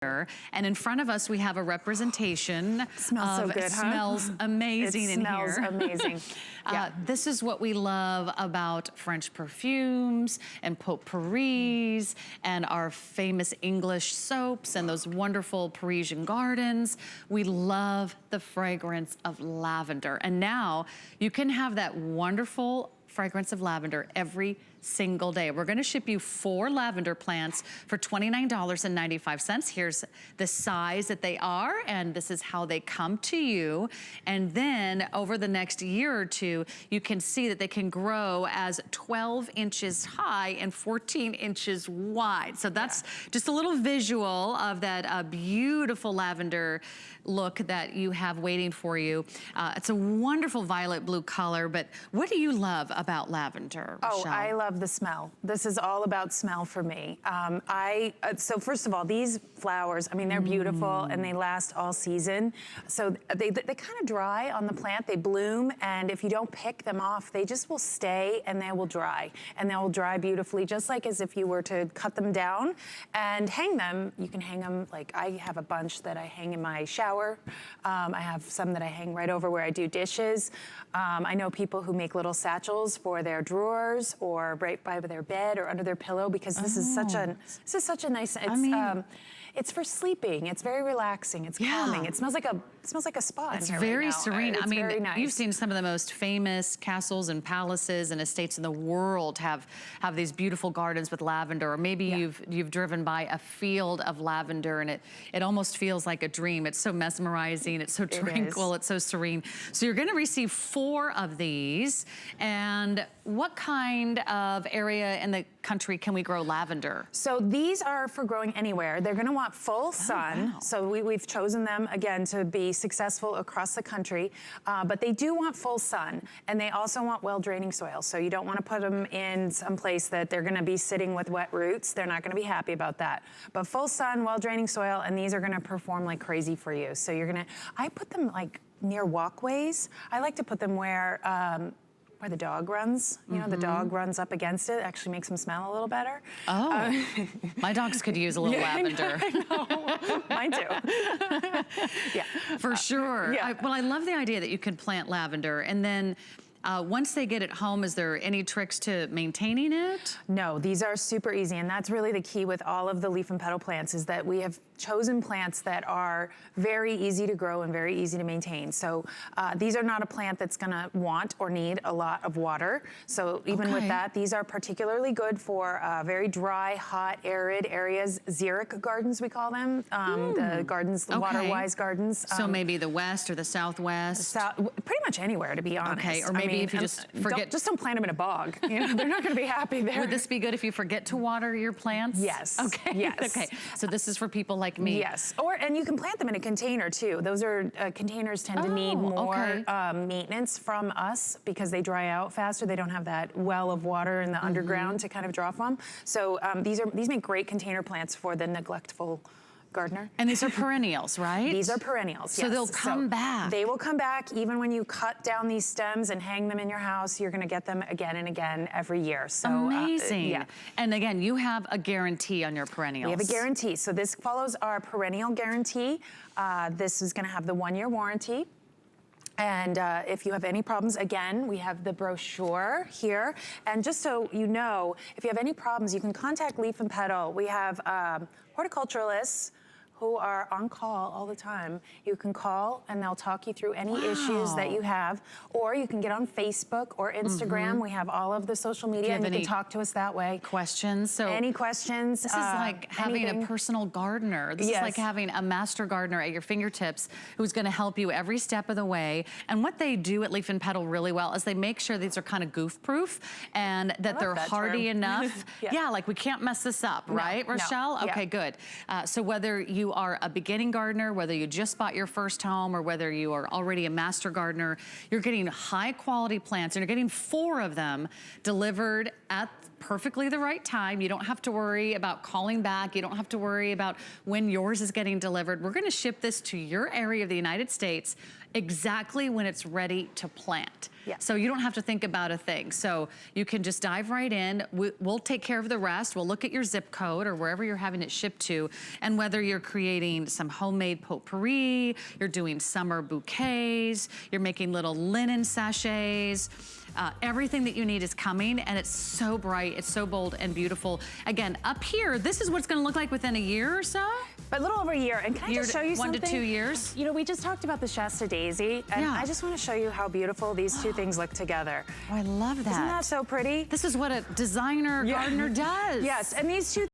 And in front of us, we have a representation. Smells so good, huh? Smells amazing in here. It smells amazing. Yeah. This is what we love about French perfumes and potpourris and our famous English soaps and those wonderful Parisian gardens. We love the fragrance of lavender. And now you can have that wonderful fragrance of lavender every single day. We're gonna ship you 4 lavender plants for $29.95. Here's the size that they are, and this is how they come to you. And then over the next year or two, you can see that they can grow as 12 inches high and 14 inches wide. So that's just a little visual of that beautiful lavender look that you have waiting for you. It's a wonderful violet blue color, but what do you love about lavender, Rochelle? Oh, I love the smell. This is all about smell for me. So first of all, these flowers, I mean, they're beautiful and they last all season. So they kind of dry on the plant, they bloom, and if you don't pick them off, they just will stay and they will dry. And they will dry beautifully, just like as if you were to cut them down and hang them. You can hang them, like I have a bunch that I hang in my shower. I have some that I hang right over where I do dishes. I know people who make little satchels for their drawers or right by their bed or under their pillow, because this is such a nice, it's for sleeping. It's very relaxing. It's calming. It smells like a spa. It's very right serene. It's I mean, very nice. You've seen some of the most famous castles and palaces and estates in the world have these beautiful gardens with lavender, or maybe you've driven by a field of lavender and it almost feels like a dream. It's so mesmerizing. It's so tranquil. It's so serene. So you're going to receive 4 of these. And what kind of area in the country can we grow lavender? So these are for growing anywhere. They're going to want full sun. So we've chosen them again to be successful across the country, but they do want full sun, and they also want well-draining soil. So you don't want to put them in some place that they're going to be sitting with wet roots. They're not going to be happy about that. But full sun, well-draining soil, and these are going to perform like crazy for you. So you're going to, I put them like near walkways. I like to put them where the dog runs. You know, the dog runs up against it, actually makes them smell a little better. Oh, my dogs could use a little lavender. I know. Mine too. Yeah. For sure. Yeah. Well, I love the idea that you can plant lavender, and then once they get it home, is there any tricks to maintaining it? No, these are super easy, and that's really the key with all of the leaf and petal plants, is that we have chosen plants that are very easy to grow and very easy to maintain. So these are not a plant that's gonna want or need a lot of water. So even with that, these are particularly good for very dry, hot, arid areas. Xeric gardens, we call them. The gardens, the water-wise gardens. So maybe the west or the southwest? Pretty much anywhere, to be honest. Okay, or maybe if you just forget. Just don't plant them in a bog. You know, they're not gonna be happy there. Would this be good if you forget to water your plants? Yes. Okay. Yes. Okay. So this is for people like me. Yes. And you can plant them in a container too. Those are, containers tend to need more maintenance from us because they dry out faster. They don't have that well of water in the underground to kind of draw from. So these make great container plants for the neglectful gardener. And these are perennials, right? These are perennials, so they'll come back. They will come back even when you cut down these stems and hang them in your house. You're gonna get them again and again every year. So amazing. And again, you have a guarantee on your perennials. We have a guarantee. So this follows our perennial guarantee. This is gonna have the 1-year warranty. And if you have any problems, again, we have the brochure here. And just so you know, if you have any problems, you can contact Leaf and Petal. We have horticulturalists who are on call all the time. You can call and they'll talk you through any issues that you have, or you can get on Facebook or Instagram. We have all of the social media and you can talk to us that way. Questions? So any questions? This is like having a personal gardener. This is like having a master gardener at your fingertips who's gonna help you every step of the way. And what they do at Leaf and Petal really well is they make sure these are kind of goof-proof and that they're hardy enough. Like we can't mess this up, right, Rochelle? Okay, good. So whether you are a beginning gardener, whether you just bought your first home or whether you are already a master gardener, you're getting high quality plants and you're getting 4 of them delivered at perfectly the right time. You don't have to worry about calling back. You don't have to worry about when yours is getting delivered. We're gonna ship this to your area of the United States exactly when it's ready to plant. Yeah. So you don't have to think about a thing. So you can just dive right in. We'll take care of the rest. We'll look at your zip code or wherever you're having it shipped to, and whether you're creating some homemade potpourri, you're doing summer bouquets, you're making little linen sachets, everything that you need is coming, and it's so bright, it's so bold and beautiful. Again, up here, this is what it's gonna look like within a year or so? But a little over a year. And can I just show you 1 something? to 2 years. You know, we just talked about the Shasta Daisy, and Yeah. I just want to show you how beautiful these two things look together. Oh, I love that. Isn't that so pretty? This is what a designer gardener does. Yes, and these two